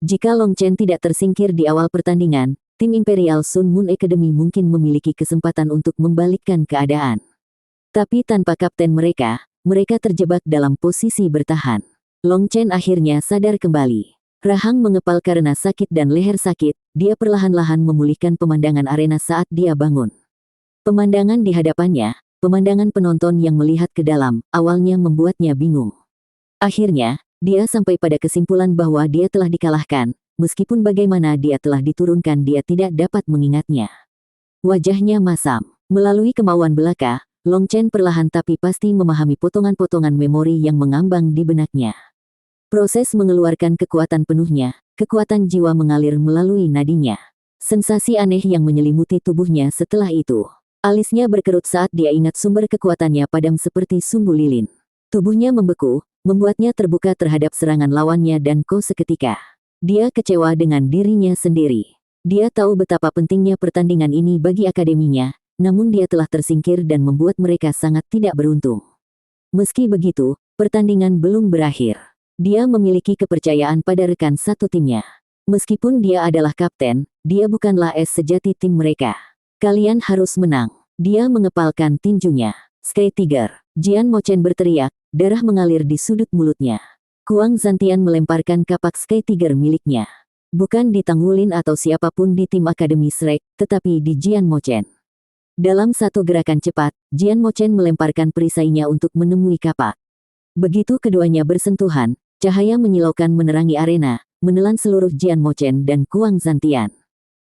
Jika Long Chen tidak tersingkir di awal pertandingan, tim Imperial Sun Moon Academy mungkin memiliki kesempatan untuk membalikkan keadaan. Tapi tanpa kapten mereka terjebak dalam posisi bertahan. Long Chen akhirnya sadar kembali. Rahang mengepal karena sakit dan leher sakit, dia perlahan-lahan memulihkan pemandangan arena saat dia bangun. Pemandangan di hadapannya, pemandangan penonton yang melihat ke dalam, awalnya membuatnya bingung. Akhirnya, dia sampai pada kesimpulan bahwa dia telah dikalahkan, meskipun bagaimana dia telah diturunkan dia tidak dapat mengingatnya. Wajahnya masam. Melalui kemauan belaka, Long Chen perlahan tapi pasti memahami potongan-potongan memori yang mengambang di benaknya. Proses mengeluarkan kekuatan penuhnya, kekuatan jiwa mengalir melalui nadinya. Sensasi aneh yang menyelimuti tubuhnya setelah itu. Alisnya berkerut saat dia ingat sumber kekuatannya padam seperti sumbu lilin. Tubuhnya membeku, membuatnya terbuka terhadap serangan lawannya dan seketika. Dia kecewa dengan dirinya sendiri. Dia tahu betapa pentingnya pertandingan ini bagi akademinya, namun dia telah tersingkir dan membuat mereka sangat tidak beruntung. Meski begitu, pertandingan belum berakhir. Dia memiliki kepercayaan pada rekan satu timnya. Meskipun dia adalah kapten, dia bukanlah es sejati tim mereka. Kalian harus menang. Dia mengepalkan tinjunya. Sky Tiger. Jian Mochen berteriak, darah mengalir di sudut mulutnya. Kuang Zantian melemparkan kapak Sky Tiger miliknya. Bukan di Tang Wulin atau siapapun di tim Akademi Shrek, tetapi di Jian Mochen. Dalam satu gerakan cepat, Jian Mochen melemparkan perisainya untuk menemui kapak. Begitu keduanya bersentuhan, cahaya menyilaukan menerangi arena, menelan seluruh Jian Mochen dan Kuang Zantian.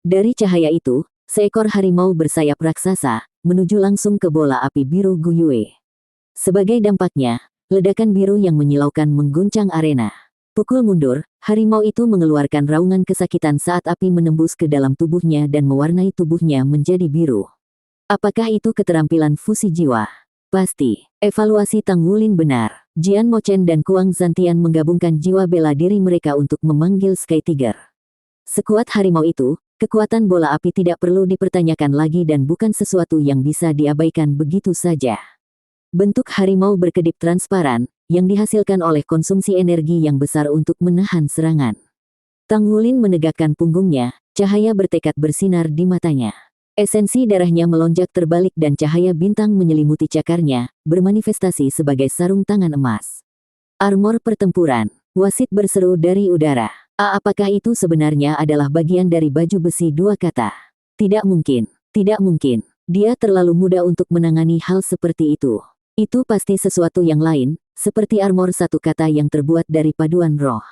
Dari cahaya itu, seekor harimau bersayap raksasa, menuju langsung ke bola api biru Guyue. Sebagai dampaknya, ledakan biru yang menyilaukan mengguncang arena. Pukul mundur, harimau itu mengeluarkan raungan kesakitan saat api menembus ke dalam tubuhnya dan mewarnai tubuhnya menjadi biru. Apakah itu keterampilan fusi jiwa? Pasti. Evaluasi Tang Wulin benar. Jian Mochen dan Kuang Zantian menggabungkan jiwa bela diri mereka untuk memanggil Sky Tiger. Sekuat harimau itu, kekuatan bola api tidak perlu dipertanyakan lagi dan bukan sesuatu yang bisa diabaikan begitu saja. Bentuk harimau berkedip transparan, yang dihasilkan oleh konsumsi energi yang besar untuk menahan serangan. Tang Wulin menegakkan punggungnya, cahaya bertekad bersinar di matanya. Esensi darahnya melonjak terbalik dan cahaya bintang menyelimuti cakarnya, bermanifestasi sebagai sarung tangan emas. Armor pertempuran, wasit berseru dari udara. Apakah itu sebenarnya adalah bagian dari baju besi dua kata? Tidak mungkin, tidak mungkin. Dia terlalu muda untuk menangani hal seperti itu. Itu pasti sesuatu yang lain, seperti armor satu kata yang terbuat dari paduan roh.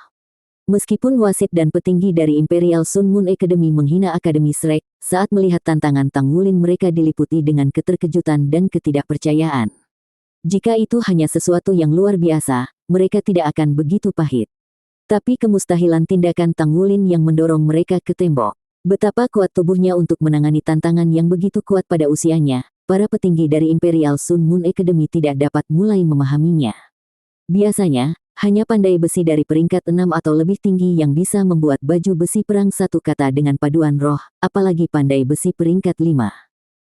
Meskipun wasit dan petinggi dari Imperial Sun Moon Academy menghina Akademi Shrek, saat melihat tantangan Tang Wulin mereka diliputi dengan keterkejutan dan ketidakpercayaan. Jika itu hanya sesuatu yang luar biasa, mereka tidak akan begitu pahit. Tapi kemustahilan tindakan Tang Wulin yang mendorong mereka ke tembok. Betapa kuat tubuhnya untuk menangani tantangan yang begitu kuat pada usianya, para petinggi dari Imperial Sun Moon Academy tidak dapat mulai memahaminya. Biasanya, hanya pandai besi dari peringkat 6 atau lebih tinggi yang bisa membuat baju besi perang satu kata dengan paduan roh, apalagi pandai besi peringkat 5.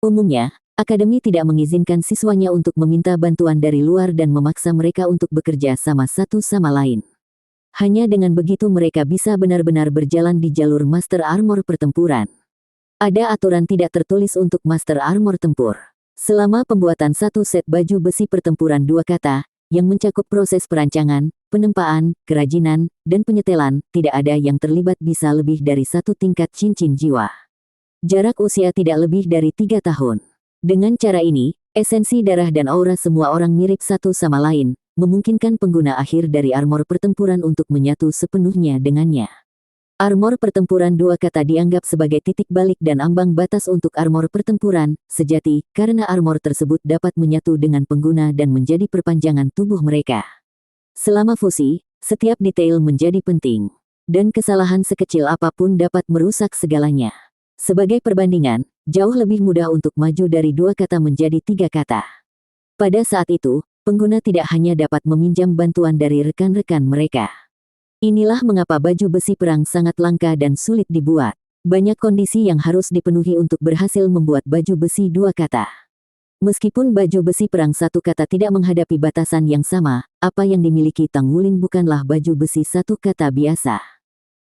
Umumnya, akademi tidak mengizinkan siswanya untuk meminta bantuan dari luar dan memaksa mereka untuk bekerja sama satu sama lain. Hanya dengan begitu mereka bisa benar-benar berjalan di jalur Master Armor pertempuran. Ada aturan tidak tertulis untuk Master Armor tempur. Selama pembuatan satu set baju besi pertempuran dua kata, yang mencakup proses perancangan, penempaan, kerajinan, dan penyetelan, tidak ada yang terlibat bisa lebih dari satu tingkat cincin jiwa. Jarak usia tidak lebih dari 3 tahun. Dengan cara ini, esensi darah dan aura semua orang mirip satu sama lain, memungkinkan pengguna akhir dari armor pertempuran untuk menyatu sepenuhnya dengannya. Armor pertempuran dua kata dianggap sebagai titik balik dan ambang batas untuk armor pertempuran sejati, karena armor tersebut dapat menyatu dengan pengguna dan menjadi perpanjangan tubuh mereka. Selama fusi, setiap detail menjadi penting. Dan kesalahan sekecil apapun dapat merusak segalanya. Sebagai perbandingan, jauh lebih mudah untuk maju dari 2 kata menjadi 3 kata. Pada saat itu, pengguna tidak hanya dapat meminjam bantuan dari rekan-rekan mereka. Inilah mengapa baju besi perang sangat langka dan sulit dibuat. Banyak kondisi yang harus dipenuhi untuk berhasil membuat baju besi 2 kata. Meskipun baju besi perang 1 kata tidak menghadapi batasan yang sama, apa yang dimiliki Tang Wulin bukanlah baju besi 1 kata biasa.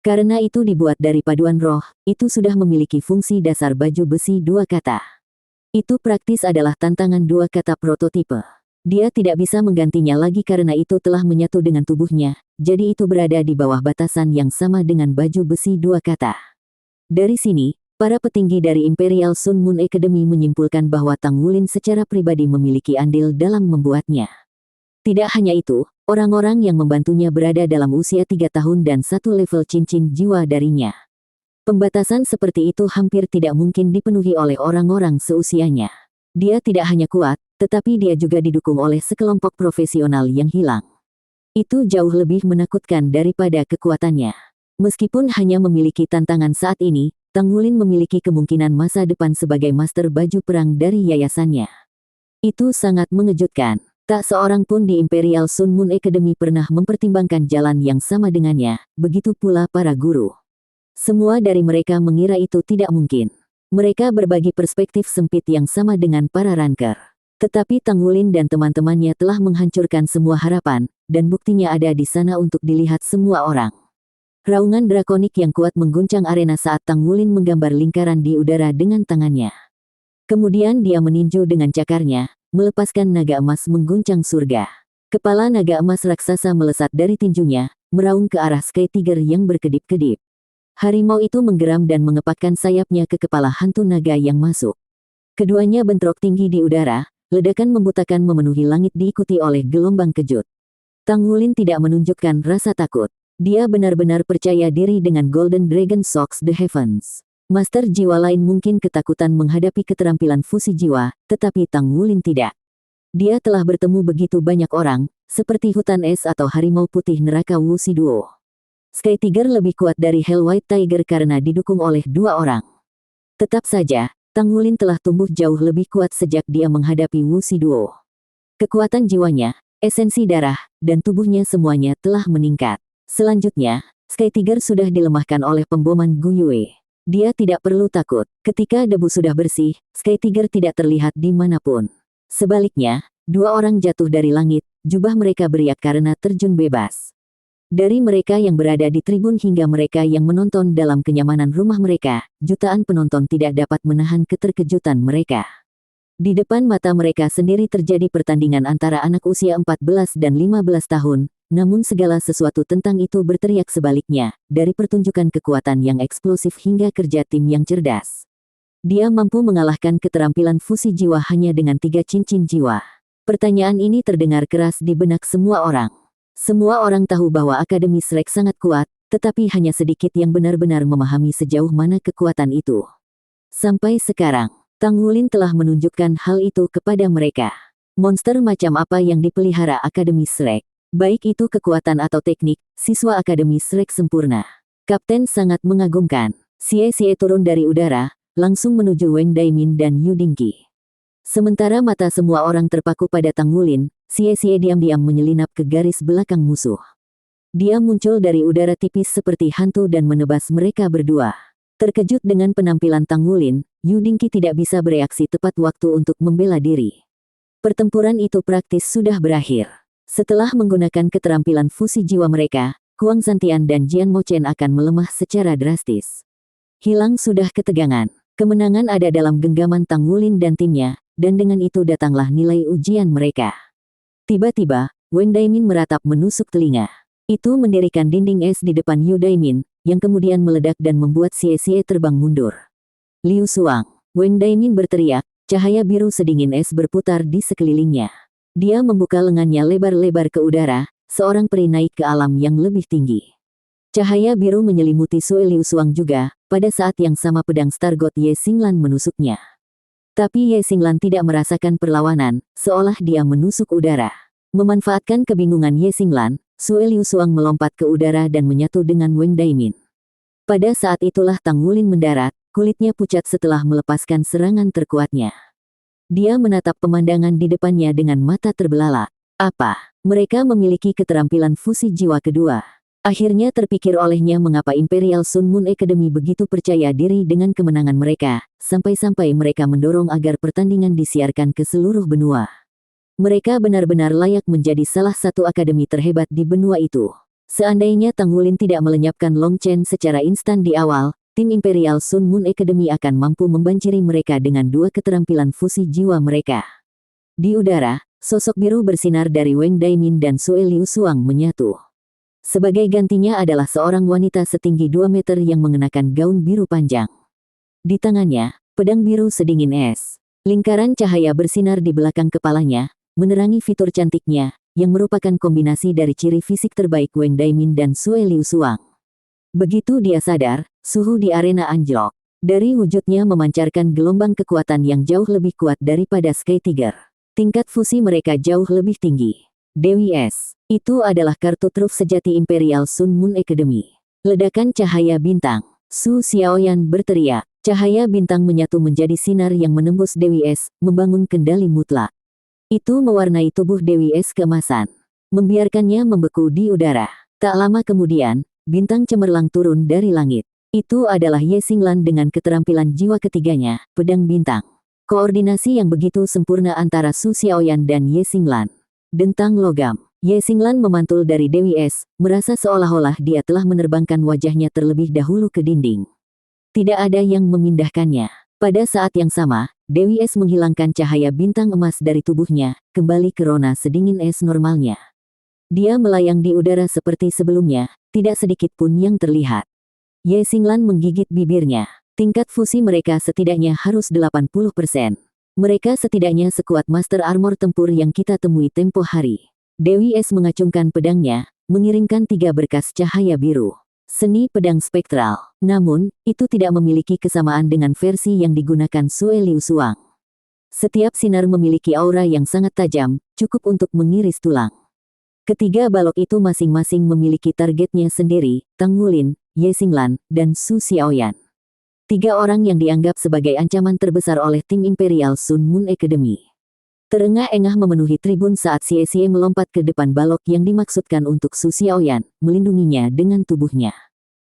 Karena itu dibuat dari paduan roh, itu sudah memiliki fungsi dasar baju besi dua kata. Itu praktis adalah tantangan dua kata prototipe. Dia tidak bisa menggantinya lagi karena itu telah menyatu dengan tubuhnya, jadi itu berada di bawah batasan yang sama dengan baju besi dua kata. Dari sini, para petinggi dari Imperial Sun Moon Academy menyimpulkan bahwa Tang Wulin secara pribadi memiliki andil dalam membuatnya. Tidak hanya itu, orang-orang yang membantunya berada dalam usia 3 tahun dan 1 level cincin jiwa darinya. Pembatasan seperti itu hampir tidak mungkin dipenuhi oleh orang-orang seusianya. Dia tidak hanya kuat, tetapi dia juga didukung oleh sekelompok profesional yang hilang. Itu jauh lebih menakutkan daripada kekuatannya. Meskipun hanya memiliki tantangan saat ini, Tang Wulin memiliki kemungkinan masa depan sebagai master baju perang dari yayasannya. Itu sangat mengejutkan. Tak seorang pun di Imperial Sun Moon Academy pernah mempertimbangkan jalan yang sama dengannya, begitu pula para guru. Semua dari mereka mengira itu tidak mungkin. Mereka berbagi perspektif sempit yang sama dengan para ranker. Tetapi Tang Wulin dan teman-temannya telah menghancurkan semua harapan, dan buktinya ada di sana untuk dilihat semua orang. Raungan drakonik yang kuat mengguncang arena saat Tang Wulin menggambar lingkaran di udara dengan tangannya. Kemudian dia meninju dengan cakarnya, melepaskan naga emas mengguncang surga. Kepala naga emas raksasa melesat dari tinjunya, meraung ke arah Sky Tiger yang berkedip-kedip. Harimau itu menggeram dan mengepakkan sayapnya ke kepala hantu naga yang masuk. Keduanya bentrok tinggi di udara, ledakan membutakan memenuhi langit diikuti oleh gelombang kejut. Tang Wulin tidak menunjukkan rasa takut. Dia benar-benar percaya diri dengan Golden Dragon Shocks the Heavens. Master jiwa lain mungkin ketakutan menghadapi keterampilan fusi jiwa, tetapi Tang Wulin tidak. Dia telah bertemu begitu banyak orang, seperti hutan es atau harimau putih neraka Wuxi Duo. Sky Tiger lebih kuat dari Hell White Tiger karena didukung oleh 2 orang. Tetap saja, Tang Wulin telah tumbuh jauh lebih kuat sejak dia menghadapi Wuxi Duo. Kekuatan jiwanya, esensi darah, dan tubuhnya semuanya telah meningkat. Selanjutnya, Sky Tiger sudah dilemahkan oleh pemboman Gu Yue. Dia tidak perlu takut. Ketika debu sudah bersih, Sky Tiger tidak terlihat di manapun. Sebaliknya, 2 orang jatuh dari langit, jubah mereka beriak karena terjun bebas. Dari mereka yang berada di tribun hingga mereka yang menonton dalam kenyamanan rumah mereka, jutaan penonton tidak dapat menahan keterkejutan mereka. Di depan mata mereka sendiri terjadi pertandingan antara anak usia 14 dan 15 tahun, namun segala sesuatu tentang itu berteriak sebaliknya, dari pertunjukan kekuatan yang eksplosif hingga kerja tim yang cerdas. Dia mampu mengalahkan keterampilan fusi jiwa hanya dengan 3 cincin jiwa. Pertanyaan ini terdengar keras di benak semua orang. Semua orang tahu bahwa Akademi Shrek sangat kuat, tetapi hanya sedikit yang benar-benar memahami sejauh mana kekuatan itu. Sampai sekarang, Tang Wulin telah menunjukkan hal itu kepada mereka. Monster macam apa yang dipelihara Akademi Shrek? Baik itu kekuatan atau teknik, siswa Akademi Shrek sempurna. Kapten sangat mengagumkan. Xie turun dari udara, langsung menuju Wang Daimin dan Yu Dingqi. Sementara mata semua orang terpaku pada Tang Wulin, Xie diam-diam menyelinap ke garis belakang musuh. Dia muncul dari udara tipis seperti hantu dan menebas mereka berdua. Terkejut dengan penampilan Tang Wulin, Yu Dingqi tidak bisa bereaksi tepat waktu untuk membela diri. Pertempuran itu praktis sudah berakhir. Setelah menggunakan keterampilan fusi jiwa mereka, Kuang Santian dan Jian Mochen akan melemah secara drastis. Hilang sudah ketegangan. Kemenangan ada dalam genggaman Tang Wulin dan timnya, dan dengan itu datanglah nilai ujian mereka. Tiba-tiba, Wang Daimin meratap menusuk telinga. Itu mendirikan dinding es di depan Yu Daimin, yang kemudian meledak dan membuat Xie terbang mundur. Liu Suang. Wang Daimin berteriak, cahaya biru sedingin es berputar di sekelilingnya. Dia membuka lengannya lebar-lebar ke udara, seorang peri naik ke alam yang lebih tinggi. Cahaya biru menyelimuti Sue Liu Suang juga, pada saat yang sama pedang Star God Ye Xinglan menusuknya. Tapi Ye Xinglan tidak merasakan perlawanan, seolah dia menusuk udara. Memanfaatkan kebingungan Ye Xinglan, Sue Liu Suang melompat ke udara dan menyatu dengan Wang Daimin. Pada saat itulah Tang Wulin mendarat, kulitnya pucat setelah melepaskan serangan terkuatnya. Dia menatap pemandangan di depannya dengan mata terbelalak. Apa? Mereka memiliki keterampilan fusi jiwa kedua. Akhirnya terpikir olehnya mengapa Imperial Sun Moon Academy begitu percaya diri dengan kemenangan mereka, sampai-sampai mereka mendorong agar pertandingan disiarkan ke seluruh benua. Mereka benar-benar layak menjadi salah satu akademi terhebat di benua itu. Seandainya Tang Wulin tidak melenyapkan Long Chen secara instan di awal, tim Imperial Sun Moon Academy akan mampu membanjiri mereka dengan dua keterampilan fusi jiwa mereka. Di udara, sosok biru bersinar dari Wang Daimin dan Sue Liu Suang menyatu. Sebagai gantinya adalah seorang wanita setinggi 2 meter yang mengenakan gaun biru panjang. Di tangannya, pedang biru sedingin es. Lingkaran cahaya bersinar di belakang kepalanya, menerangi fitur cantiknya, yang merupakan kombinasi dari ciri fisik terbaik Wang Daimin dan Sue Liu Suang. Begitu dia sadar, suhu di arena anjlok. Dari wujudnya memancarkan gelombang kekuatan yang jauh lebih kuat daripada Sky Tiger. Tingkat fusi mereka jauh lebih tinggi. Dewi Es, itu adalah kartu truf sejati Imperial Sun Moon Academy. Ledakan cahaya bintang. Su Xiaoyan berteriak. Cahaya bintang menyatu menjadi sinar yang menembus Dewi Es, membangun kendali mutlak. Itu mewarnai tubuh Dewi Es keemasan, membiarkannya membeku di udara. Tak lama kemudian, bintang cemerlang turun dari langit. Itu adalah Ye Xinglan dengan keterampilan jiwa ketiganya, pedang bintang. Koordinasi yang begitu sempurna antara Su Xiaoyan dan Ye Xinglan. Dentang logam. Ye Xinglan memantul dari Dewi Es, merasa seolah-olah dia telah menerbangkan wajahnya terlebih dahulu ke dinding. Tidak ada yang memindahkannya. Pada saat yang sama, Dewi Es menghilangkan cahaya bintang emas dari tubuhnya, kembali ke rona sedingin es normalnya. Dia melayang di udara seperti sebelumnya, tidak sedikit pun yang terlihat. Ye Xinglan menggigit bibirnya. Tingkat fusi mereka setidaknya harus 80%. Mereka setidaknya sekuat Master Armor tempur yang kita temui tempo hari. Dewi Es mengacungkan pedangnya, mengirimkan 3 berkas cahaya biru. Seni pedang spektral. Namun, itu tidak memiliki kesamaan dengan versi yang digunakan Sue Liu Suang. Setiap sinar memiliki aura yang sangat tajam, cukup untuk mengiris tulang. Ketiga balok itu masing-masing memiliki targetnya sendiri, Tang Wulin, Ye Xinglan, dan Su Xiaoyan. 3 orang yang dianggap sebagai ancaman terbesar oleh tim Imperial Sun Moon Academy. Terengah-engah memenuhi tribun saat Xie melompat ke depan balok yang dimaksudkan untuk Su Xiaoyan, melindunginya dengan tubuhnya.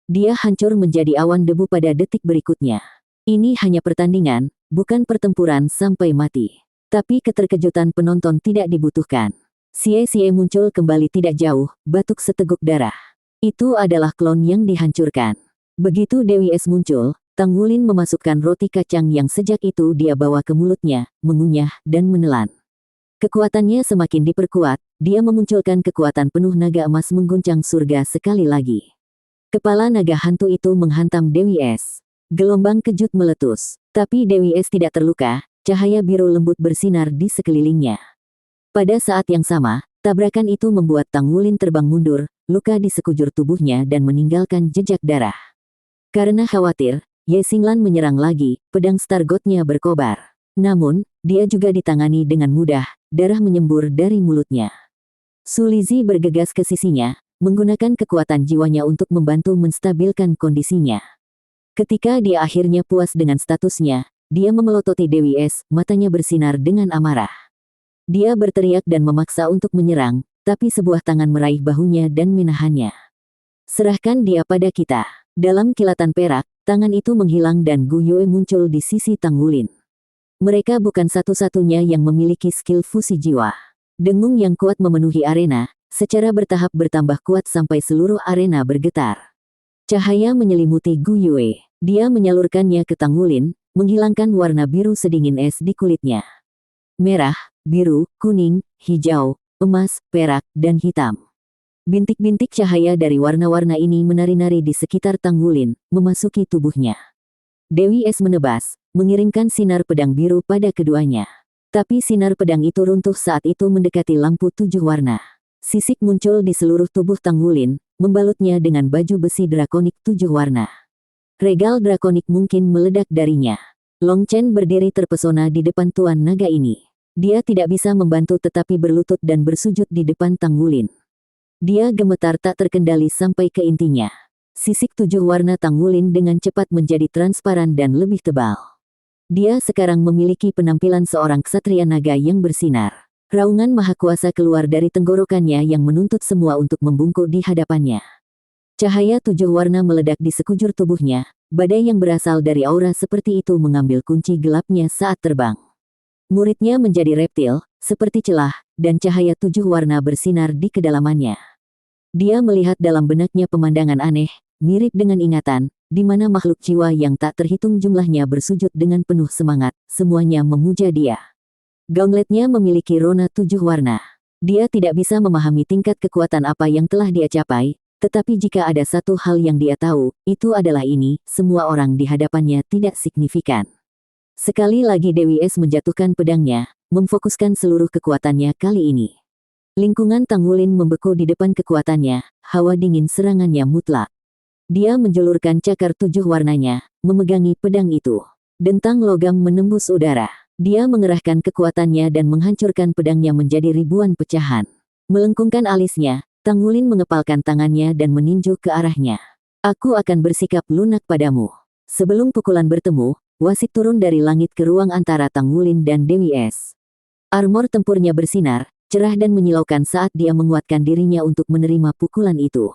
Dia hancur menjadi awan debu pada detik berikutnya. Ini hanya pertandingan, bukan pertempuran sampai mati. Tapi keterkejutan penonton tidak dibutuhkan. Xie muncul kembali tidak jauh, batuk seteguk darah. Itu adalah klon yang dihancurkan. Begitu Dewi Es muncul, Tang Wulin memasukkan roti kacang yang sejak itu dia bawa ke mulutnya, mengunyah, dan menelan. Kekuatannya semakin diperkuat, dia memunculkan kekuatan penuh naga emas mengguncang surga sekali lagi. Kepala naga hantu itu menghantam Dewi Es. Gelombang kejut meletus, tapi Dewi Es tidak terluka, cahaya biru lembut bersinar di sekelilingnya. Pada saat yang sama, tabrakan itu membuat Tang Wulin terbang mundur, luka di sekujur tubuhnya dan meninggalkan jejak darah. Karena khawatir, Ye Xinglan menyerang lagi, pedang Stargotnya berkobar. Namun, dia juga ditangani dengan mudah, darah menyembur dari mulutnya. Su Lizhi bergegas ke sisinya, menggunakan kekuatan jiwanya untuk membantu menstabilkan kondisinya. Ketika dia akhirnya puas dengan statusnya, dia memelototi Dewi Es, matanya bersinar dengan amarah. Dia berteriak dan memaksa untuk menyerang, tapi sebuah tangan meraih bahunya dan menahannya. Serahkan dia pada kita. Dalam kilatan perak, tangan itu menghilang dan Gu Yue muncul di sisi Tang Wulin. Mereka bukan satu-satunya yang memiliki skill fusi jiwa. Dengung yang kuat memenuhi arena, secara bertahap bertambah kuat sampai seluruh arena bergetar. Cahaya menyelimuti Gu Yue. Dia menyalurkannya ke Tang Wulin, menghilangkan warna biru sedingin es di kulitnya. Merah, biru, kuning, hijau, emas, perak, dan hitam. Bintik-bintik cahaya dari warna-warna ini menari-nari di sekitar Tang Wulin, memasuki tubuhnya. Dewi Es menebas, mengirimkan sinar pedang biru pada keduanya. Tapi sinar pedang itu runtuh saat itu mendekati lampu 7 warna. Sisik muncul di seluruh tubuh Tang Wulin, membalutnya dengan baju besi drakonik 7 warna. Regal drakonik mungkin meledak darinya. Long Chen berdiri terpesona di depan Tuan Naga ini. Dia tidak bisa membantu tetapi berlutut dan bersujud di depan Tang Wulin. Dia gemetar tak terkendali sampai ke intinya. Sisik 7 warna Tang Wulin dengan cepat menjadi transparan dan lebih tebal. Dia sekarang memiliki penampilan seorang ksatria naga yang bersinar. Raungan maha kuasa keluar dari tenggorokannya yang menuntut semua untuk membungkuk di hadapannya. Cahaya 7 warna meledak di sekujur tubuhnya, badai yang berasal dari aura seperti itu mengambil kunci gelapnya saat terbang. Muridnya menjadi reptil, seperti celah, dan cahaya 7 warna bersinar di kedalamannya. Dia melihat dalam benaknya pemandangan aneh, mirip dengan ingatan, di mana makhluk jiwa yang tak terhitung jumlahnya bersujud dengan penuh semangat, semuanya memuja dia. Gauntletnya memiliki rona 7 warna. Dia tidak bisa memahami tingkat kekuatan apa yang telah dia capai, tetapi jika ada satu hal yang dia tahu, itu adalah ini, semua orang di hadapannya tidak signifikan. Sekali lagi Dewi Es menjatuhkan pedangnya, memfokuskan seluruh kekuatannya kali ini. Lingkungan Tangwulin membeku di depan kekuatannya, hawa dingin serangannya mutlak. Dia menjulurkan cakar 7 warnanya, memegangi pedang itu. Dentang logam menembus udara. Dia mengerahkan kekuatannya dan menghancurkan pedangnya menjadi ribuan pecahan. Melengkungkan alisnya, Tangwulin mengepalkan tangannya dan meninju ke arahnya. Aku akan bersikap lunak padamu. Sebelum pukulan bertemu, wasit turun dari langit ke ruang antara Tangwulin dan Dewi Es. Armor tempurnya bersinar, cerah dan menyilaukan saat dia menguatkan dirinya untuk menerima pukulan itu.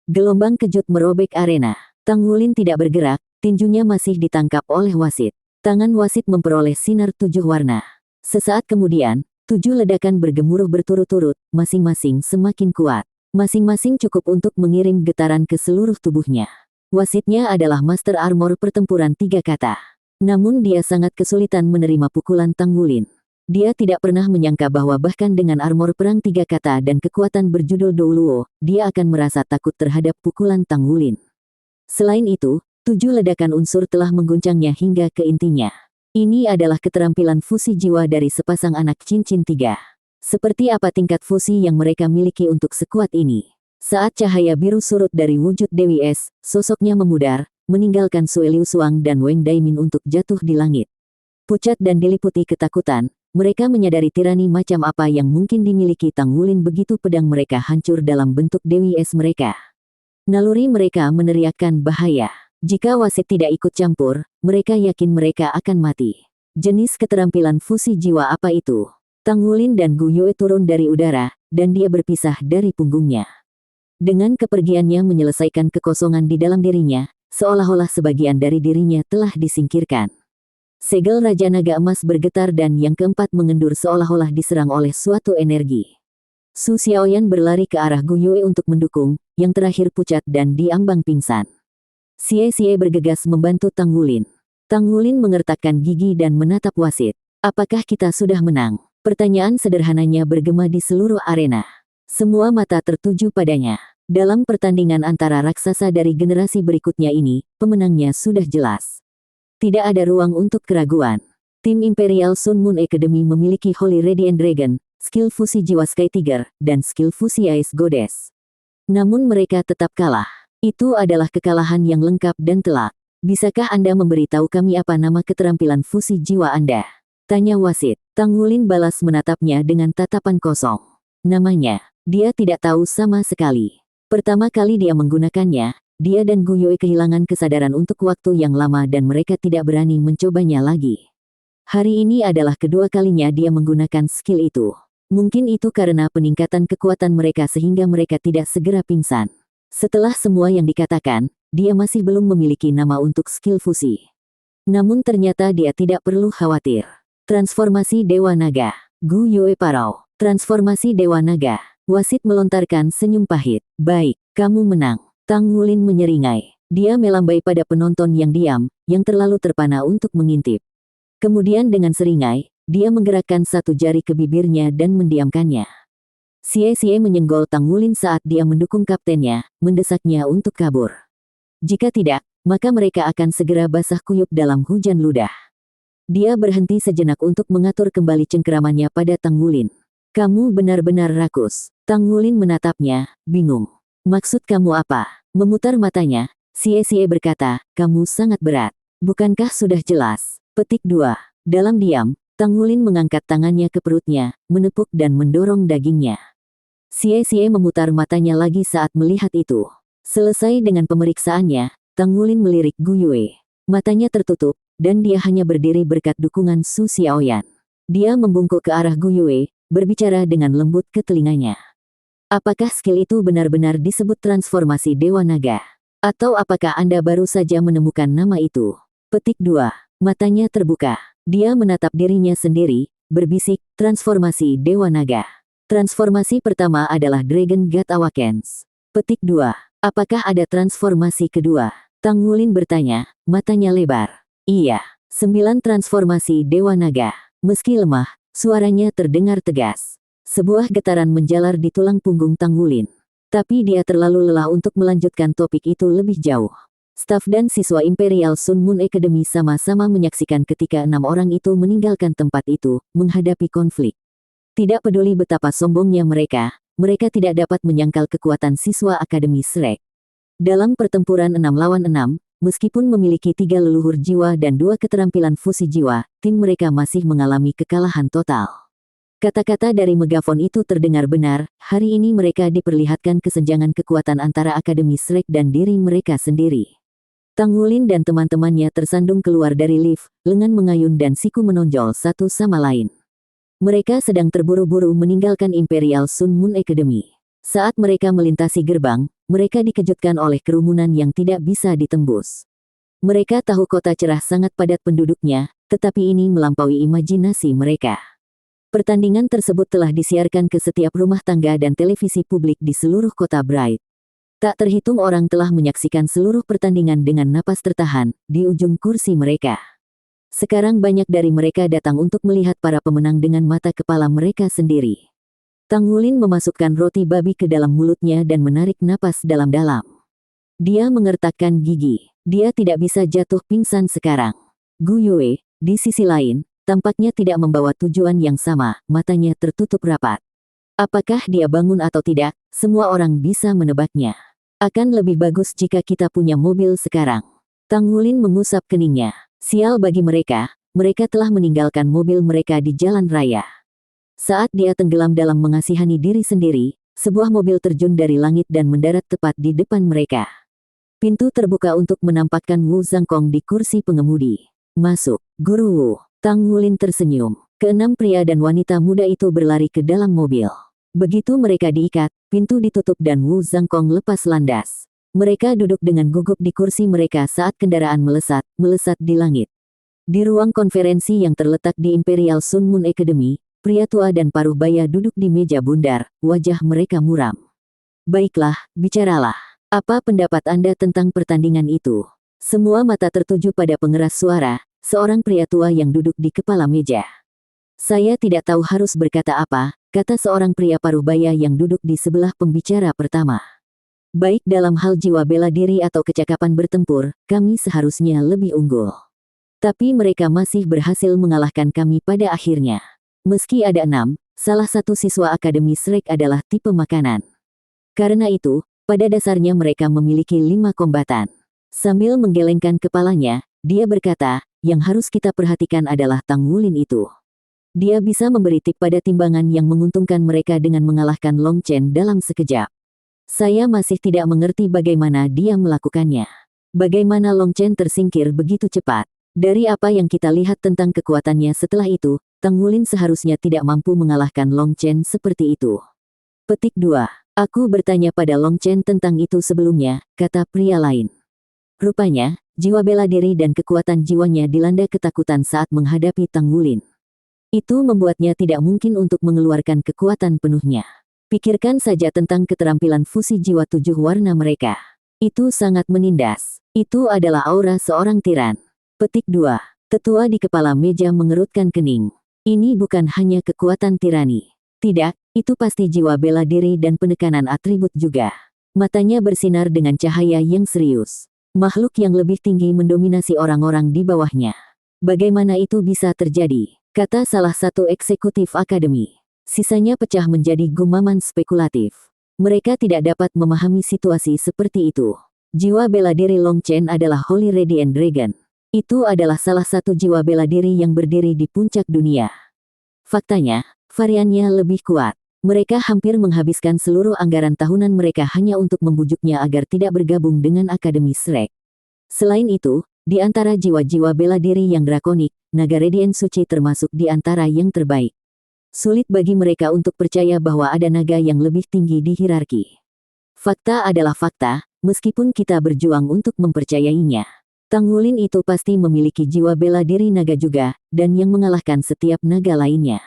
Gelombang kejut merobek arena. Tangwulin tidak bergerak, tinjunya masih ditangkap oleh wasit. Tangan wasit memperoleh sinar 7 warna. Sesaat kemudian, 7 ledakan bergemuruh berturut-turut, masing-masing semakin kuat. Masing-masing cukup untuk mengirim getaran ke seluruh tubuhnya. Wasitnya adalah Master Armor Pertempuran 3 kata. Namun dia sangat kesulitan menerima pukulan Tangwulin. Dia tidak pernah menyangka bahwa bahkan dengan armor perang 3 kata dan kekuatan berjudul Douluo, dia akan merasa takut terhadap pukulan Tangwulin. Selain itu, 7 ledakan unsur telah mengguncangnya hingga ke intinya. Ini adalah keterampilan fusi jiwa dari sepasang anak cincin 3. Seperti apa tingkat fusi yang mereka miliki untuk sekuat ini? Saat cahaya biru surut dari wujud Dewi Es, sosoknya memudar, meninggalkan Sue Liu Suang dan Wang Daimin untuk jatuh di langit. Pucat dan diliputi ketakutan, mereka menyadari tirani macam apa yang mungkin dimiliki Tangwulin begitu pedang mereka hancur dalam bentuk Dewi Es mereka. Naluri mereka meneriakkan bahaya. Jika wasit tidak ikut campur, mereka yakin mereka akan mati. Jenis keterampilan fusi jiwa apa itu? Tangwulin dan Gu Yue turun dari udara, dan dia berpisah dari punggungnya. Dengan kepergiannya menyelesaikan kekosongan di dalam dirinya, seolah-olah sebagian dari dirinya telah disingkirkan. Segel Raja Naga Emas bergetar dan yang keempat mengendur seolah-olah diserang oleh suatu energi. Su Xiaoyan berlari ke arah Gu Yue untuk mendukung, yang terakhir pucat dan diambang pingsan. Xie bergegas membantu Tangwulin. Tangwulin mengertakkan gigi dan menatap wasit. Apakah kita sudah menang? Pertanyaan sederhananya bergema di seluruh arena. Semua mata tertuju padanya. Dalam pertandingan antara raksasa dari generasi berikutnya ini, pemenangnya sudah jelas. Tidak ada ruang untuk keraguan. Tim Imperial Sun Moon Academy memiliki Holy Radiant Dragon, skill fusi jiwa Sky Tiger, dan skill fusi Ice Goddess. Namun mereka tetap kalah. Itu adalah kekalahan yang lengkap dan telak. Bisakah Anda memberitahu kami apa nama keterampilan fusi jiwa Anda? Tanya wasit. Tangwulin balas menatapnya dengan tatapan kosong. Namanya, dia tidak tahu sama sekali. Pertama kali dia menggunakannya, dia dan Gu Yue kehilangan kesadaran untuk waktu yang lama dan mereka tidak berani mencobanya lagi. Hari ini adalah kedua kalinya dia menggunakan skill itu. Mungkin itu karena peningkatan kekuatan mereka sehingga mereka tidak segera pingsan. Setelah semua yang dikatakan, dia masih belum memiliki nama untuk skill fusi. Namun ternyata dia tidak perlu khawatir. Transformasi Dewa Naga. Gu Yue parau. Transformasi Dewa Naga. Wasit melontarkan senyum pahit. Baik, kamu menang. Tangwulin menyeringai. Dia melambai pada penonton yang diam, yang terlalu terpana untuk mengintip. Kemudian dengan seringai, dia menggerakkan satu jari ke bibirnya dan mendiamkannya. Xie menyenggol Tangwulin saat dia mendukung kaptennya, mendesaknya untuk kabur. Jika tidak, maka mereka akan segera basah kuyup dalam hujan ludah. Dia berhenti sejenak untuk mengatur kembali cengkeramannya pada Tangwulin. Kamu benar-benar rakus. Tangwulin menatapnya, bingung. Maksud kamu apa? Memutar matanya, Xie berkata, kamu sangat berat. Bukankah sudah jelas? Petik 2. Dalam diam, Tangwulin mengangkat tangannya ke perutnya, menepuk dan mendorong dagingnya. Xie memutar matanya lagi saat melihat itu. Selesai dengan pemeriksaannya, Tangwulin melirik Gu Yue. Matanya tertutup, dan dia hanya berdiri berkat dukungan Su Xiaoyan. Dia membungkuk ke arah Gu Yue, berbicara dengan lembut ke telinganya. Apakah skill itu benar-benar disebut transformasi Dewa Naga? Atau apakah Anda baru saja menemukan nama itu? Petik 2. Matanya terbuka. Dia menatap dirinya sendiri, berbisik, transformasi Dewa Naga. Transformasi pertama adalah Dragon God Awakens. Petik 2. Apakah ada transformasi kedua? Tang Wulin bertanya, matanya lebar. Iya. 9 transformasi Dewa Naga. Meski lemah, suaranya terdengar tegas. Sebuah getaran menjalar di tulang punggung Tang Wulin. Tapi dia terlalu lelah untuk melanjutkan topik itu lebih jauh. Staf dan siswa Imperial Sun Moon Academy sama-sama menyaksikan ketika 6 orang itu meninggalkan tempat itu, menghadapi konflik. Tidak peduli betapa sombongnya mereka tidak dapat menyangkal kekuatan siswa Akademi Shrek. Dalam pertempuran 6 lawan 6, meskipun memiliki 3 leluhur jiwa dan 2 keterampilan fusi jiwa, tim mereka masih mengalami kekalahan total. Kata-kata dari megafon itu terdengar benar, hari ini mereka diperlihatkan kesenjangan kekuatan antara Akademi Shrek dan diri mereka sendiri. Tang Wulin dan teman-temannya tersandung keluar dari lift, lengan mengayun dan siku menonjol satu sama lain. Mereka sedang terburu-buru meninggalkan Imperial Sun Moon Academy. Saat mereka melintasi gerbang, mereka dikejutkan oleh kerumunan yang tidak bisa ditembus. Mereka tahu kota cerah sangat padat penduduknya, tetapi ini melampaui imajinasi mereka. Pertandingan tersebut telah disiarkan ke setiap rumah tangga dan televisi publik di seluruh kota Bright. Tak terhitung orang telah menyaksikan seluruh pertandingan dengan napas tertahan di ujung kursi mereka. Sekarang banyak dari mereka datang untuk melihat para pemenang dengan mata kepala mereka sendiri. Tang Wulin memasukkan roti babi ke dalam mulutnya dan menarik napas dalam-dalam. Dia mengertakkan gigi. Dia tidak bisa jatuh pingsan sekarang. Gu Yue, di sisi lain, tampaknya tidak membawa tujuan yang sama, matanya tertutup rapat. Apakah dia bangun atau tidak, semua orang bisa menebaknya. Akan lebih bagus jika kita punya mobil sekarang. Tang Wulin mengusap keningnya. Sial bagi mereka telah meninggalkan mobil mereka di jalan raya. Saat dia tenggelam dalam mengasihani diri sendiri, sebuah mobil terjun dari langit dan mendarat tepat di depan mereka. Pintu terbuka untuk menampakkan Wu Zhangkong di kursi pengemudi. Masuk, Guru Wu. Tang Wulin tersenyum. Keenam pria dan wanita muda itu berlari ke dalam mobil. Begitu mereka diikat, pintu ditutup dan Wu Zhangkong lepas landas. Mereka duduk dengan gugup di kursi mereka saat kendaraan melesat di langit. Di ruang konferensi yang terletak di Imperial Sun Moon Academy, pria tua dan paruh baya duduk di meja bundar, wajah mereka muram. Baiklah, bicaralah. Apa pendapat Anda tentang pertandingan itu? Semua mata tertuju pada pengeras suara, seorang pria tua yang duduk di kepala meja. Saya tidak tahu harus berkata apa, kata seorang pria paruh baya yang duduk di sebelah pembicara pertama. Baik dalam hal jiwa bela diri atau kecakapan bertempur, kami seharusnya lebih unggul. Tapi mereka masih berhasil mengalahkan kami pada akhirnya. Meski ada 6, salah satu siswa Akademi Shrek adalah tipe makanan. Karena itu, pada dasarnya mereka memiliki 5 kombatan. Sambil menggelengkan kepalanya, dia berkata, yang harus kita perhatikan adalah Tang Wulin itu. Dia bisa memberi tip pada timbangan yang menguntungkan mereka dengan mengalahkan Long Chen dalam sekejap. Saya masih tidak mengerti bagaimana dia melakukannya. Bagaimana Long Chen tersingkir begitu cepat. Dari apa yang kita lihat tentang kekuatannya setelah itu, Tang Wulin seharusnya tidak mampu mengalahkan Long Chen seperti itu. Petik 2. Aku bertanya pada Long Chen tentang itu sebelumnya, kata pria lain. Rupanya, jiwa bela diri dan kekuatan jiwanya dilanda ketakutan saat menghadapi Tang Wulin. Itu membuatnya tidak mungkin untuk mengeluarkan kekuatan penuhnya. Pikirkan saja tentang keterampilan fusi jiwa 7 warna mereka. Itu sangat menindas. Itu adalah aura seorang tiran. Petik 2. Tetua di kepala meja mengerutkan kening. Ini bukan hanya kekuatan tirani. Tidak, itu pasti jiwa bela diri dan penekanan atribut juga. Matanya bersinar dengan cahaya yang serius. Makhluk yang lebih tinggi mendominasi orang-orang di bawahnya. Bagaimana itu bisa terjadi? Kata salah satu eksekutif akademi. Sisanya pecah menjadi gumaman spekulatif. Mereka tidak dapat memahami situasi seperti itu. Jiwa bela diri Long Chen adalah Holy Radiant Dragon. Itu adalah salah satu jiwa bela diri yang berdiri di puncak dunia. Faktanya, variannya lebih kuat. Mereka hampir menghabiskan seluruh anggaran tahunan mereka hanya untuk membujuknya agar tidak bergabung dengan Akademi Shrek. Selain itu, di antara jiwa-jiwa bela diri yang drakonik, naga Radiant Suci termasuk di antara yang terbaik. Sulit bagi mereka untuk percaya bahwa ada naga yang lebih tinggi di hierarki. Fakta adalah fakta, meskipun kita berjuang untuk mempercayainya. Tang Wulin itu pasti memiliki jiwa bela diri naga juga, dan yang mengalahkan setiap naga lainnya.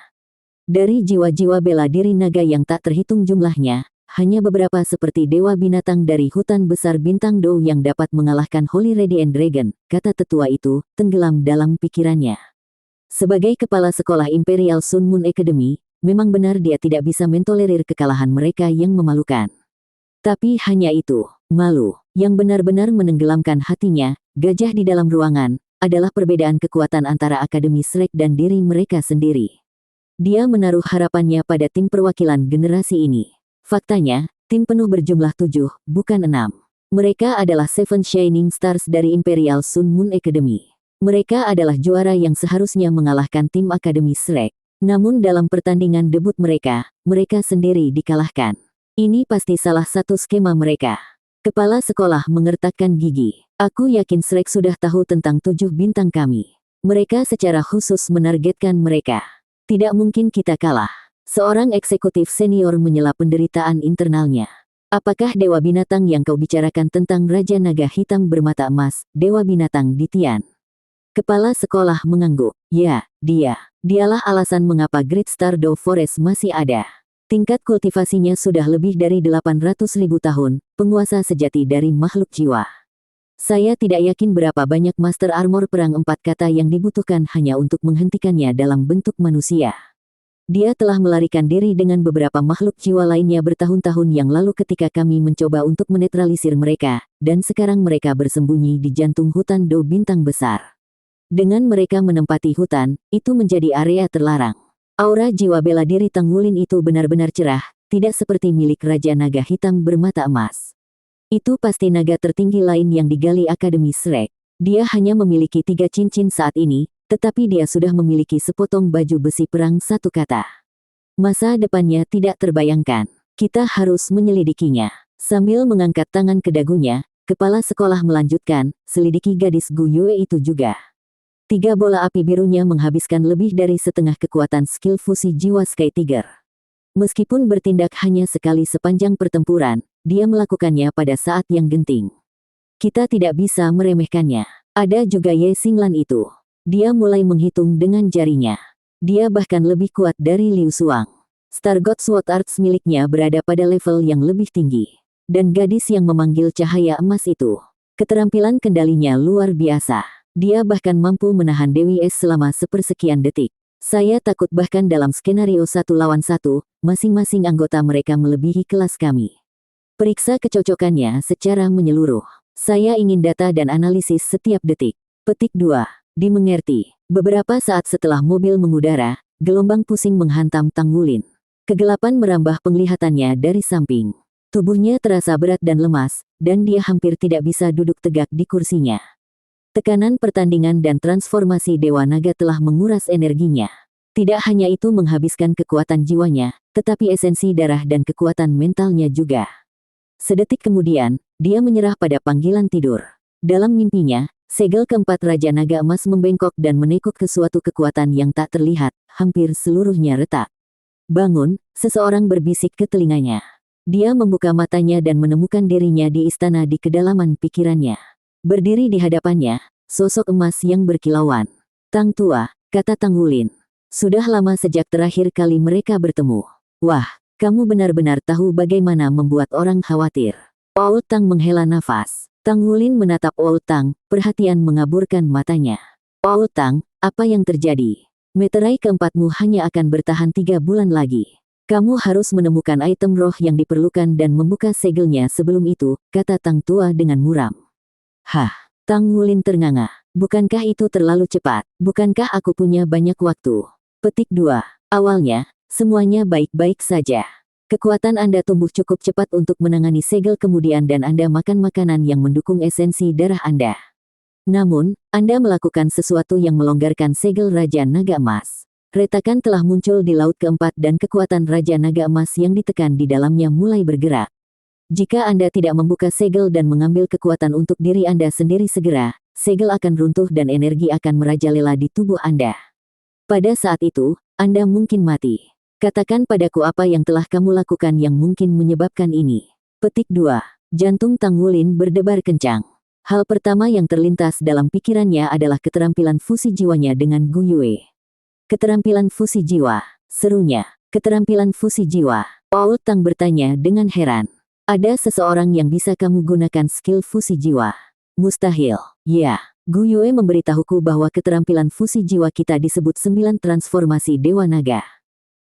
Dari jiwa-jiwa bela diri naga yang tak terhitung jumlahnya, hanya beberapa seperti dewa binatang dari hutan besar bintang Dou yang dapat mengalahkan Holy Radiant Dragon, kata tetua itu, tenggelam dalam pikirannya. Sebagai kepala sekolah Imperial Sun Moon Academy, memang benar dia tidak bisa mentolerir kekalahan mereka yang memalukan. Tapi hanya itu, malu, yang benar-benar menenggelamkan hatinya, gajah di dalam ruangan, adalah perbedaan kekuatan antara Akademi Shrek dan diri mereka sendiri. Dia menaruh harapannya pada tim perwakilan generasi ini. Faktanya, tim penuh berjumlah 7, bukan 6. Mereka adalah Seven Shining Stars dari Imperial Sun Moon Academy. Mereka adalah juara yang seharusnya mengalahkan tim Akademi Shrek. Namun dalam pertandingan debut mereka sendiri dikalahkan. Ini pasti salah satu skema mereka. Kepala sekolah mengertakkan gigi. Aku yakin Shrek sudah tahu tentang 7 bintang kami. Mereka secara khusus menargetkan mereka. Tidak mungkin kita kalah. Seorang eksekutif senior menyela penderitaan internalnya. Apakah Dewa Binatang yang kau bicarakan tentang Raja Naga Hitam bermata emas, Dewa Binatang di Tian? Kepala sekolah mengangguk. Ya, dia. Dialah alasan mengapa Great Stardew Forest masih ada. Tingkat kultivasinya sudah lebih dari 800.000 tahun, penguasa sejati dari makhluk jiwa. Saya tidak yakin berapa banyak Master Armor Perang 4 kata yang dibutuhkan hanya untuk menghentikannya dalam bentuk manusia. Dia telah melarikan diri dengan beberapa makhluk jiwa lainnya bertahun-tahun yang lalu ketika kami mencoba untuk menetralisir mereka, dan sekarang mereka bersembunyi di jantung hutan Dou Bintang Besar. Dengan mereka menempati hutan, itu menjadi area terlarang. Aura jiwa bela diri Tang Wulin itu benar-benar cerah, tidak seperti milik Raja Naga Hitam bermata emas. Itu pasti naga tertinggi lain yang digali Akademi Shrek. Dia hanya memiliki 3 cincin saat ini, tetapi dia sudah memiliki sepotong baju besi perang 1 kata. Masa depannya tidak terbayangkan. Kita harus menyelidikinya. Sambil mengangkat tangan ke dagunya, kepala sekolah melanjutkan, selidiki gadis Gu Yue itu juga. 3 bola api birunya menghabiskan lebih dari setengah kekuatan skill fusi jiwa Sky Tiger. Meskipun bertindak hanya sekali sepanjang pertempuran, dia melakukannya pada saat yang genting. Kita tidak bisa meremehkannya. Ada juga Ye Xinglan itu. Dia mulai menghitung dengan jarinya. Dia bahkan lebih kuat dari Liu Suang. Star God Sword Arts miliknya berada pada level yang lebih tinggi. Dan gadis yang memanggil cahaya emas itu, keterampilan kendalinya luar biasa. Dia bahkan mampu menahan Dewi Es selama sepersekian detik. Saya takut bahkan dalam skenario 1 lawan 1, masing-masing anggota mereka melebihi kelas kami. Periksa kecocokannya secara menyeluruh. Saya ingin data dan analisis setiap detik. Petik 2. Dimengerti. Beberapa saat setelah mobil mengudara, gelombang pusing menghantam Tang Wulin. Kegelapan merambah penglihatannya dari samping. Tubuhnya terasa berat dan lemas, dan dia hampir tidak bisa duduk tegak di kursinya. Tekanan pertandingan dan transformasi Dewa Naga telah menguras energinya. Tidak hanya itu menghabiskan kekuatan jiwanya, tetapi esensi darah dan kekuatan mentalnya juga. Sedetik kemudian, dia menyerah pada panggilan tidur. Dalam mimpinya, segel keempat Raja Naga Emas membengkok dan menekuk ke suatu kekuatan yang tak terlihat, hampir seluruhnya retak. Bangun, seseorang berbisik ke telinganya. Dia membuka matanya dan menemukan dirinya di istana di kedalaman pikirannya. Berdiri di hadapannya, sosok emas yang berkilauan. Tang Tua, kata Tang Wulin. Sudah lama sejak terakhir kali mereka bertemu. Wah, kamu benar-benar tahu bagaimana membuat orang khawatir. Old Tang menghela nafas. Tang Wulin menatap Old Tang, perhatian mengaburkan matanya. Old Tang, apa yang terjadi? Meterai keempatmu hanya akan bertahan 3 bulan lagi. Kamu harus menemukan item roh yang diperlukan dan membuka segelnya sebelum itu, kata Tang Tua dengan muram. Hah, Tang Wulin ternganga. Bukankah itu terlalu cepat? Bukankah aku punya banyak waktu? Petik 2. Awalnya, semuanya baik-baik saja. Kekuatan Anda tumbuh cukup cepat untuk menangani segel kemudian dan Anda makan makanan yang mendukung esensi darah Anda. Namun, Anda melakukan sesuatu yang melonggarkan segel Raja Naga Emas. Retakan telah muncul di laut keempat dan kekuatan Raja Naga Emas yang ditekan di dalamnya mulai bergerak. Jika Anda tidak membuka segel dan mengambil kekuatan untuk diri Anda sendiri segera, segel akan runtuh dan energi akan merajalela di tubuh Anda. Pada saat itu, Anda mungkin mati. Katakan padaku apa yang telah kamu lakukan yang mungkin menyebabkan ini. Petik 2. Jantung Tang Wulin berdebar kencang. Hal pertama yang terlintas dalam pikirannya adalah keterampilan fusi jiwanya dengan Gu Yue. Keterampilan fusi jiwa. Serunya, keterampilan fusi jiwa. Paul Tang bertanya dengan heran. Ada seseorang yang bisa kamu gunakan skill fusi jiwa? Mustahil. Ya, Gu Yue memberitahuku bahwa keterampilan fusi jiwa kita disebut 9 transformasi Dewa Naga.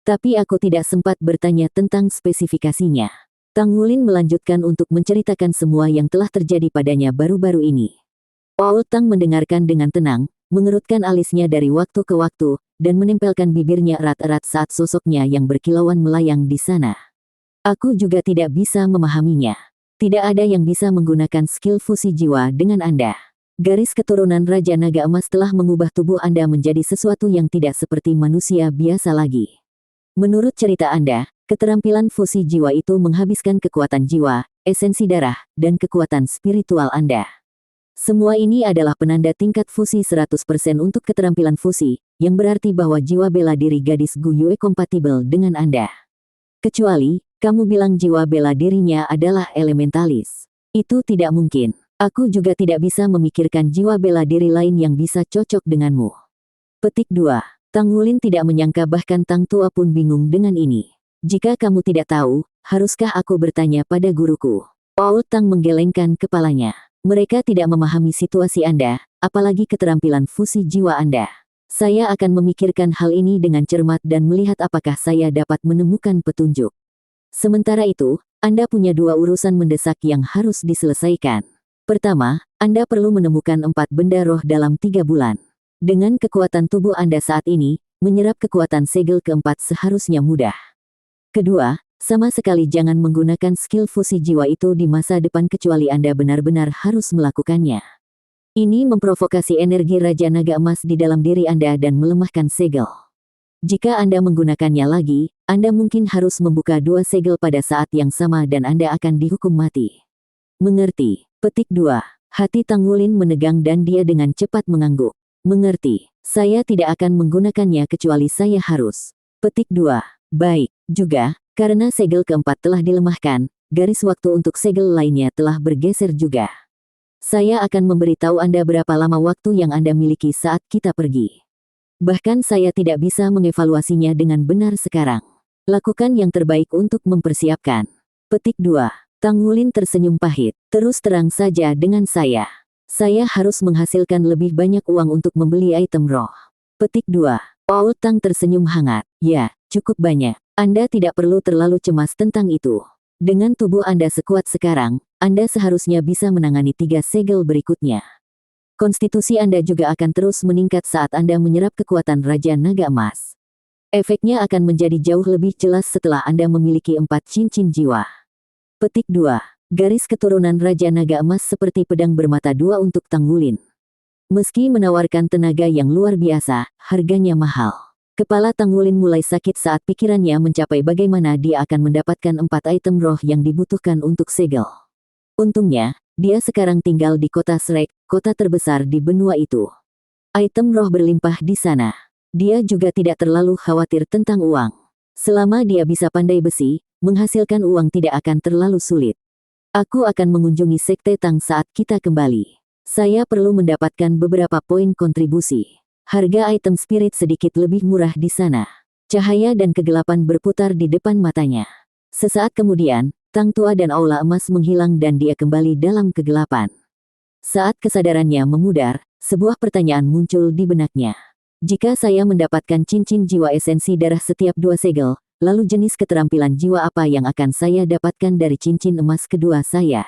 Tapi aku tidak sempat bertanya tentang spesifikasinya. Tang Wulin melanjutkan untuk menceritakan semua yang telah terjadi padanya baru-baru ini. Paul Tang mendengarkan dengan tenang, mengerutkan alisnya dari waktu ke waktu, dan menempelkan bibirnya erat-erat saat sosoknya yang berkilauan melayang di sana. Aku juga tidak bisa memahaminya. Tidak ada yang bisa menggunakan skill fusi jiwa dengan Anda. Garis keturunan Raja Naga Emas telah mengubah tubuh Anda menjadi sesuatu yang tidak seperti manusia biasa lagi. Menurut cerita Anda, keterampilan fusi jiwa itu menghabiskan kekuatan jiwa, esensi darah, dan kekuatan spiritual Anda. Semua ini adalah penanda tingkat fusi 100% untuk keterampilan fusi, yang berarti bahwa jiwa bela diri gadis Gu Yue kompatibel dengan Anda. Kecuali, kamu bilang jiwa bela dirinya adalah elementalis. Itu tidak mungkin. Aku juga tidak bisa memikirkan jiwa bela diri lain yang bisa cocok denganmu. Petik 2. Tang Wulin tidak menyangka bahkan Tang Tua pun bingung dengan ini. Jika kamu tidak tahu, haruskah aku bertanya pada guruku? Paul Tang menggelengkan kepalanya. Mereka tidak memahami situasi Anda, apalagi keterampilan fusi jiwa Anda. Saya akan memikirkan hal ini dengan cermat dan melihat apakah saya dapat menemukan petunjuk. Sementara itu, Anda punya 2 urusan mendesak yang harus diselesaikan. Pertama, Anda perlu menemukan 4 benda roh dalam 3 bulan. Dengan kekuatan tubuh Anda saat ini, menyerap kekuatan segel keempat seharusnya mudah. Kedua, sama sekali jangan menggunakan skill fusi jiwa itu di masa depan kecuali Anda benar-benar harus melakukannya. Ini memprovokasi energi Raja Naga Emas di dalam diri Anda dan melemahkan segel. Jika Anda menggunakannya lagi, Anda mungkin harus membuka 2 segel pada saat yang sama dan Anda akan dihukum mati. Mengerti? Petik 2. Hati Tang Wulin menegang dan dia dengan cepat mengangguk. Mengerti. Saya tidak akan menggunakannya kecuali saya harus. Petik 2. Baik. Juga, karena segel keempat telah dilemahkan, garis waktu untuk segel lainnya telah bergeser juga. Saya akan memberitahu Anda berapa lama waktu yang Anda miliki saat kita pergi. Bahkan saya tidak bisa mengevaluasinya dengan benar sekarang. Lakukan yang terbaik untuk mempersiapkan. Petik 2. Tang Wulin tersenyum pahit. Terus terang saja dengan saya. Saya harus menghasilkan lebih banyak uang untuk membeli item roh. Petik 2. Paul Tang tersenyum hangat. Ya, cukup banyak. Anda tidak perlu terlalu cemas tentang itu. Dengan tubuh Anda sekuat sekarang, Anda seharusnya bisa menangani 3 segel berikutnya. Konstitusi Anda juga akan terus meningkat saat Anda menyerap kekuatan Raja Naga Emas. Efeknya akan menjadi jauh lebih jelas setelah Anda memiliki 4 cincin jiwa. Petik 2. Garis keturunan Raja Naga Emas seperti pedang bermata 2 untuk Tang Wulin. Meski menawarkan tenaga yang luar biasa, harganya mahal. Kepala Tang Wulin mulai sakit saat pikirannya mencapai bagaimana dia akan mendapatkan 4 item roh yang dibutuhkan untuk segel. Untungnya, dia sekarang tinggal di kota Shrek, kota terbesar di benua itu. Item roh berlimpah di sana. Dia juga tidak terlalu khawatir tentang uang. Selama dia bisa pandai besi, menghasilkan uang tidak akan terlalu sulit. Aku akan mengunjungi Sekte Tang saat kita kembali. Saya perlu mendapatkan beberapa poin kontribusi. Harga item spirit sedikit lebih murah di sana. Cahaya dan kegelapan berputar di depan matanya. Sesaat kemudian, Tang Tua dan aula emas menghilang dan dia kembali dalam kegelapan. Saat kesadarannya memudar, sebuah pertanyaan muncul di benaknya. Jika saya mendapatkan cincin jiwa esensi darah setiap 2 segel, lalu jenis keterampilan jiwa apa yang akan saya dapatkan dari cincin emas kedua saya?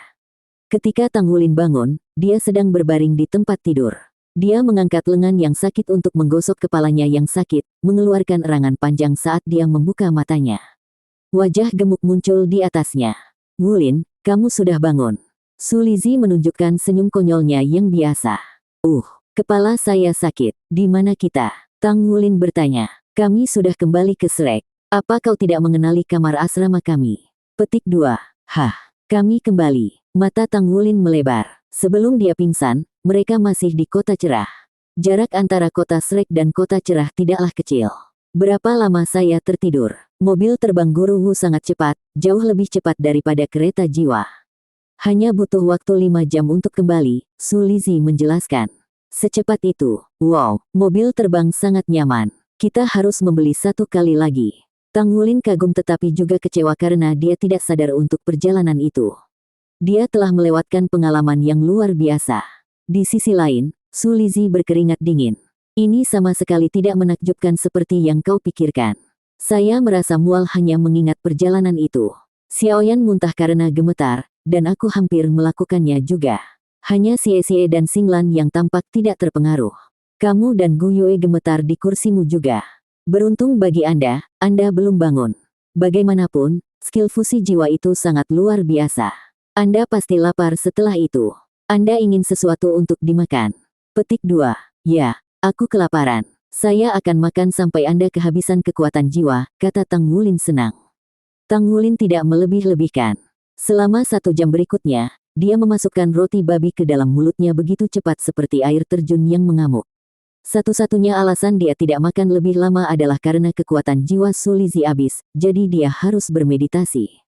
Ketika Tang Wulin bangun, dia sedang berbaring di tempat tidur. Dia mengangkat lengan yang sakit untuk menggosok kepalanya yang sakit, mengeluarkan erangan panjang saat dia membuka matanya. Wajah gemuk muncul di atasnya. Wulin, kamu sudah bangun. Su Lizzie menunjukkan senyum konyolnya yang biasa. Kepala saya sakit. Di mana kita? Tang Wulin bertanya. Kami sudah kembali ke Shrek. Apa kau tidak mengenali kamar asrama kami? Petik 2. Kami kembali. Mata Tang Wulin melebar. Sebelum dia pingsan, mereka masih di kota cerah. Jarak antara kota Shrek dan kota cerah tidaklah kecil. Berapa lama saya tertidur? Mobil terbang Guru Wu sangat cepat, jauh lebih cepat daripada kereta jiwa. Hanya butuh waktu 5 jam untuk kembali, Su Lizzie menjelaskan. Secepat itu, wow, mobil terbang sangat nyaman. Kita harus membeli satu kali lagi. Tang Wulin kagum tetapi juga kecewa karena dia tidak sadar untuk perjalanan itu. Dia telah melewatkan pengalaman yang luar biasa. Di sisi lain, Su Lizzie berkeringat dingin. Ini sama sekali tidak menakjubkan seperti yang kau pikirkan. Saya merasa mual hanya mengingat perjalanan itu. Xiaoyan muntah karena gemetar, dan aku hampir melakukannya juga. Hanya Xie dan Xinglan yang tampak tidak terpengaruh. Kamu dan Gu Yue gemetar di kursimu juga. Beruntung bagi Anda belum bangun. Bagaimanapun, skill fusi jiwa itu sangat luar biasa. Anda pasti lapar setelah itu. Anda ingin sesuatu untuk dimakan. Petik 2. Ya, aku kelaparan. Saya akan makan sampai Anda kehabisan kekuatan jiwa, kata Tang Wulin senang. Tang Wulin tidak melebih-lebihkan. Selama 1 jam berikutnya, dia memasukkan roti babi ke dalam mulutnya begitu cepat seperti air terjun yang mengamuk. Satu-satunya alasan dia tidak makan lebih lama adalah karena kekuatan jiwa Su Lizzie habis, jadi dia harus bermeditasi.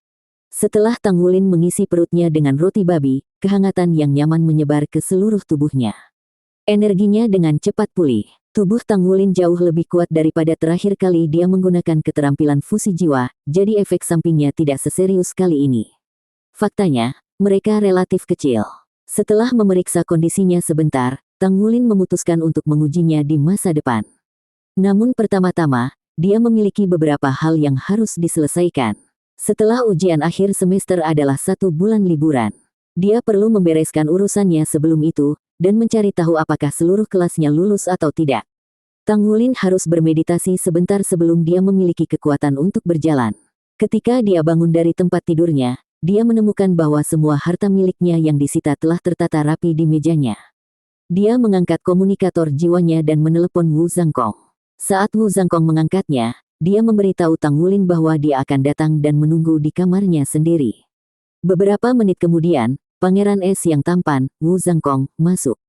Setelah Tang Wulin mengisi perutnya dengan roti babi, kehangatan yang nyaman menyebar ke seluruh tubuhnya. Energinya dengan cepat pulih. Tubuh Tang Wulin jauh lebih kuat daripada terakhir kali dia menggunakan keterampilan fusi jiwa, jadi efek sampingnya tidak seserius kali ini. Faktanya, mereka relatif kecil. Setelah memeriksa kondisinya sebentar, Tang Wulin memutuskan untuk mengujinya di masa depan. Namun pertama-tama, dia memiliki beberapa hal yang harus diselesaikan. Setelah ujian akhir semester adalah 1 bulan liburan. Dia perlu membereskan urusannya sebelum itu, dan mencari tahu apakah seluruh kelasnya lulus atau tidak. Tang Wulin harus bermeditasi sebentar sebelum dia memiliki kekuatan untuk berjalan. Ketika dia bangun dari tempat tidurnya, dia menemukan bahwa semua harta miliknya yang disita telah tertata rapi di mejanya. Dia mengangkat komunikator jiwanya dan menelepon Wu Zhangkong. Saat Wu Zhangkong mengangkatnya, dia memberitahu Tang Wulin bahwa dia akan datang dan menunggu di kamarnya sendiri. Beberapa menit kemudian, Pangeran Es yang tampan, Wu Zhangkong, masuk.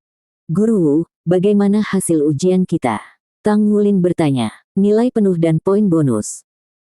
Guru Wu, bagaimana hasil ujian kita? Tang Wulin bertanya. Nilai penuh dan poin bonus.